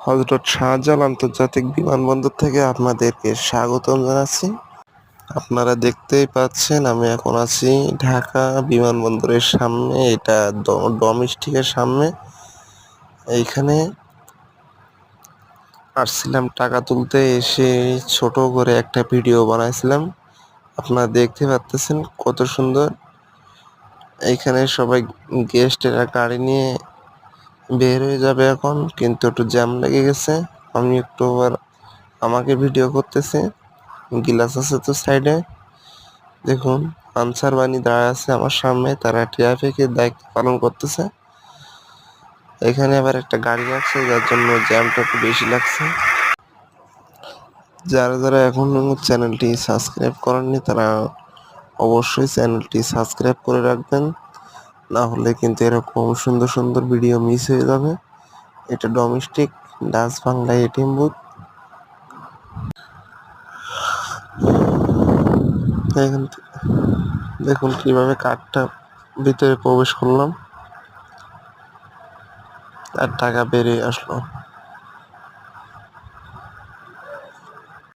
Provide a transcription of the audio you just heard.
হযরত শাহজালাল আন্তর্জাতিক বিমানবন্দর থেকে আপনাদেরকে স্বাগতম জানাচ্ছি। আপনারা দেখতেই পাচ্ছেন আমি এখন আছি ঢাকা বিমানবন্দরের সামনে, এটা ডোমেস্টিকের সামনে। এইখানে আসছিলাম টাকা তুলতে, এসে ছোট করে একটা ভিডিও বানাইছিলাম। আপনারা দেখতে পাচ্ছেন কত সুন্দর। এইখানে সবাই গেস্টেরা গাড়ি নিয়ে বের হয়ে যাবে এখন, কিন্তু একটু জ্যাম লেগে গেছে। আমি একটু আবার আমাকে ভিডিও করতেছি, গ্লাস আছে তো সাইডে। দেখুন আনসার বাহিনী দাঁড়ায় আছে আমার সামনে, তারা ট্রাফিকের দায়িত্ব পালন করতেছে। এখানে আবার একটা গাড়ি রাখছে, যার জন্য জ্যামটা একটু বেশি লাগছে। যারা যারা এখনো চ্যানেলটি সাবস্ক্রাইব করেননি তারা অবশ্যই চ্যানেলটি সাবস্ক্রাইব করে রাখবেন, না হলে কিন্তু এরকম সুন্দর সুন্দর ভিডিও মিস হয়ে যাবে। এটা domestic Dutch Bangla ATM booth. এখান থেকে দেখুন কিভাবে কার্ডটা ভিতরে প্রবেশ করলাম আর টাকা বেরিয়ে আসলো।